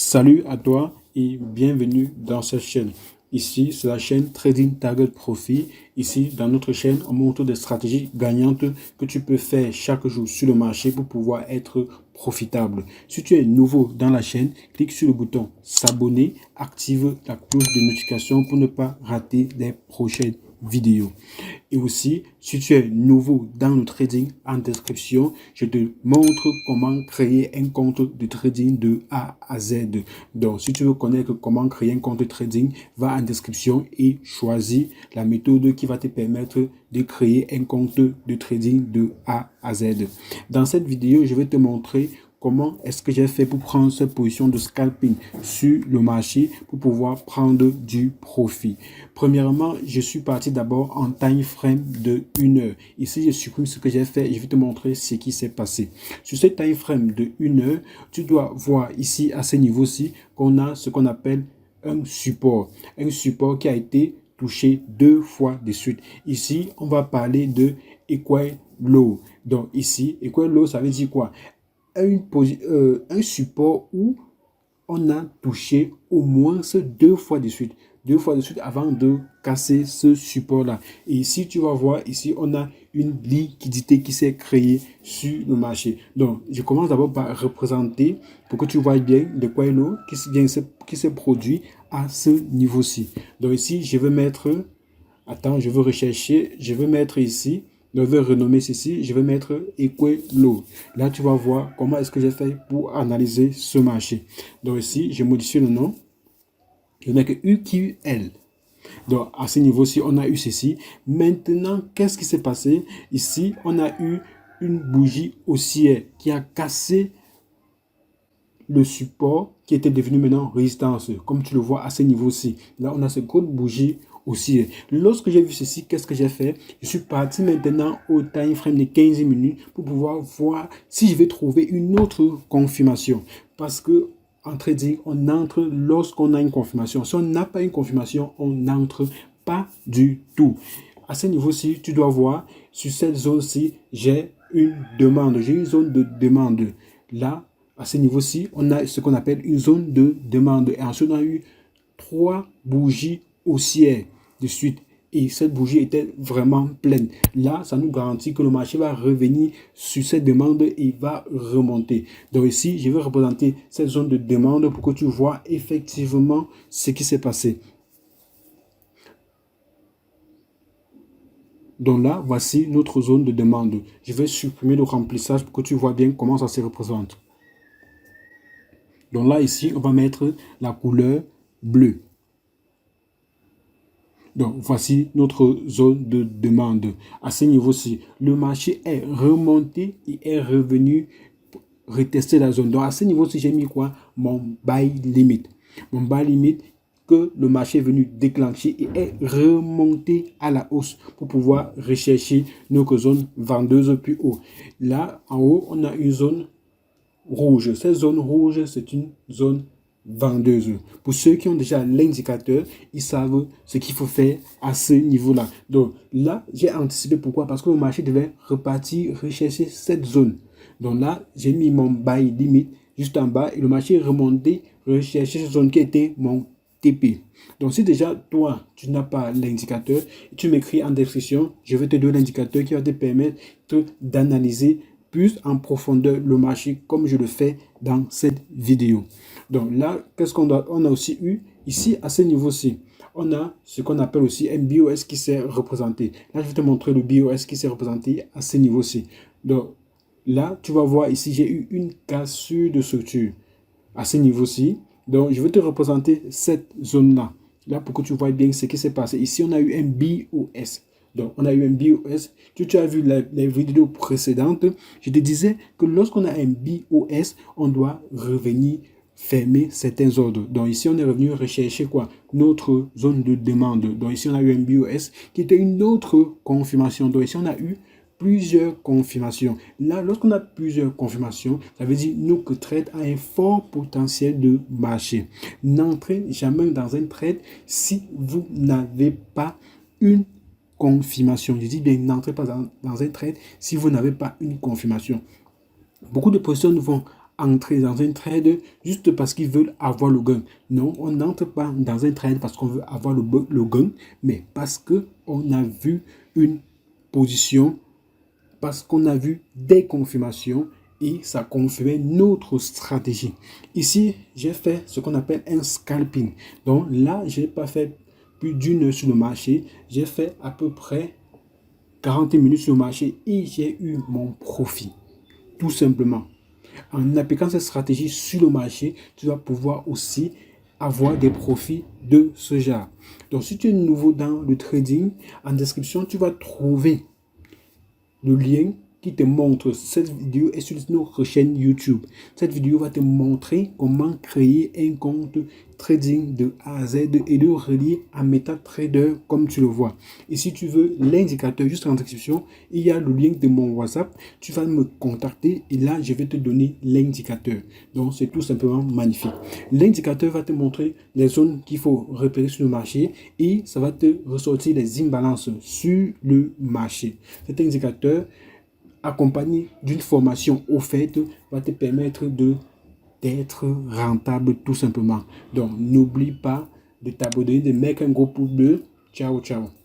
Salut à toi et bienvenue dans cette chaîne. Ici, c'est la chaîne Trading Target Profit. Ici, dans notre chaîne, on montre des stratégies gagnantes que tu peux faire chaque jour sur le marché pour pouvoir être profitable. Si tu es nouveau dans la chaîne, clique sur le bouton s'abonner, active la cloche de notification pour ne pas rater les prochaines vidéos. Et aussi, si tu es nouveau dans le trading, en description, je te montre comment créer un compte de trading de A à Z. Donc, si tu veux connaître comment créer un compte de trading, va en description et choisis la méthode qui va te permettre de créer un compte de trading de A à Z. Dans cette vidéo, je vais te montrer comment est-ce que j'ai fait pour prendre cette position de scalping sur le marché pour pouvoir prendre du profit. Premièrement, je suis parti d'abord en time frame de 1 heure. Ici, je supprime ce que j'ai fait et je vais te montrer ce qui s'est passé. Sur ce time frame de 1 heure, tu dois voir ici à ce niveau-ci qu'on a ce qu'on appelle un support. Un support qui a été touché 2 fois de suite. Ici, on va parler de equal low. Donc ici, equal low, ça veut dire quoi? Un support où on a touché au moins 2 fois de suite. 2 fois de suite avant de casser ce support-là. Et ici, tu vas voir, ici, on a une liquidité qui s'est créée sur le marché. Donc, je commence d'abord par représenter pour que tu vois bien de quoi il est qui se produit à ce niveau-ci. Donc ici, je vais mettre, attends, je veux rechercher, je vais mettre ici, je vais renommer ceci, je vais mettre Equal Low. Là, tu vas voir comment est-ce que j'ai fait pour analyser ce marché. Donc ici, je modifie le nom. Je mets que UQL. Donc à ce niveau-ci, on a eu ceci. Maintenant, qu'est-ce qui s'est passé? Ici, on a eu une bougie haussière qui a cassé le support qui était devenu maintenant résistance, comme tu le vois à ce niveau-ci. Là, on a cette grande bougie haussière. Lorsque j'ai vu ceci, qu'est-ce que j'ai fait? Je suis parti maintenant au time frame de 15 minutes pour pouvoir voir si je vais trouver une autre confirmation. Parce que en trading, on entre lorsqu'on a une confirmation. Si on n'a pas une confirmation, on n'entre pas du tout. À ce niveau-ci, tu dois voir, sur cette zone-ci, j'ai une demande. J'ai une zone de demande. Là, à ce niveau-ci, on a ce qu'on appelle une zone de demande. Et ensuite, on a eu 3 bougies haussières de suite. Et cette bougie était vraiment pleine. Là, ça nous garantit que le marché va revenir sur cette demande et va remonter. Donc ici, je vais représenter cette zone de demande pour que tu vois effectivement ce qui s'est passé. Donc là, voici notre zone de demande. Je vais supprimer le remplissage pour que tu vois bien comment ça se représente. Donc là, ici, on va mettre la couleur bleue. Donc, voici notre zone de demande. À ce niveau-ci, le marché est remonté et est revenu retester la zone. Donc, à ce niveau-ci, j'ai mis quoi? Mon buy limit. Mon buy limit que le marché est venu déclencher et est remonté à la hausse pour pouvoir rechercher notre zone vendeuse plus haut. Là, en haut, on a une zone rouge. Cette zone rouge, c'est une zone vendeuse. Pour ceux qui ont déjà l'indicateur, ils savent ce qu'il faut faire à ce niveau-là. Donc là, j'ai anticipé. Pourquoi? Parce que le marché devait repartir, rechercher cette zone. Donc là, j'ai mis mon buy limit juste en bas et le marché est remonté, rechercher cette zone qui était mon TP. Donc si déjà toi, tu n'as pas l'indicateur, tu m'écris en description, je vais te donner l'indicateur qui va te permettre d'analyser plus en profondeur le marché comme je le fais dans cette vidéo. Donc là, qu'est-ce qu'on a? On a aussi eu ici à ce niveau-ci. On a ce qu'on appelle aussi un BOS qui s'est représenté. Là, je vais te montrer le BOS qui s'est représenté à ce niveau-ci. Donc là, tu vas voir ici, j'ai eu une cassure de structure à ce niveau-ci. Donc, je vais te représenter cette zone-là. Là, pour que tu vois bien ce qui s'est passé. Ici, on a eu un BOS. Donc, on a eu un BOS. Tu as vu les vidéos précédentes. Je te disais que lorsqu'on a un BOS, on doit revenir fermer certains ordres. Donc, ici, on est revenu rechercher quoi? Notre zone de demande. Donc, ici, on a eu un BOS qui était une autre confirmation. Donc, ici, on a eu plusieurs confirmations. Là, lorsqu'on a plusieurs confirmations, ça veut dire nous que trade a un fort potentiel de marché. N'entrez jamais dans un trade si vous n'avez pas une confirmation. Je dis bien, n'entrez pas dans un trade si vous n'avez pas une confirmation. Beaucoup de personnes vont entrer dans un trade juste parce qu'ils veulent avoir le gain. Non, on n'entre pas dans un trade parce qu'on veut avoir le gain, mais parce qu'on a vu une position, parce qu'on a vu des confirmations et ça confirmait notre stratégie. Ici, j'ai fait ce qu'on appelle un scalping. Donc là, je n'ai pas fait plus d'une heure sur le marché. J'ai fait à peu près 40 minutes sur le marché et j'ai eu mon profit. Tout simplement. En appliquant cette stratégie sur le marché, tu vas pouvoir aussi avoir des profits de ce genre. Donc, si tu es nouveau dans le trading, en description, tu vas trouver le lien qui te montre cette vidéo est sur notre chaîne YouTube. Cette vidéo va te montrer comment créer un compte trading de A à Z et le relier à MetaTrader comme tu le vois. Et si tu veux l'indicateur juste en description, il y a le lien de mon WhatsApp. Tu vas me contacter et là, je vais te donner l'indicateur. Donc, c'est tout simplement magnifique. L'indicateur va te montrer les zones qu'il faut repérer sur le marché et ça va te ressortir les imbalances sur le marché. Cet indicateur accompagné d'une formation offerte va te permettre d'être rentable tout simplement. Donc, n'oublie pas de t'abonner, de mettre un gros pouce bleu. Ciao, ciao.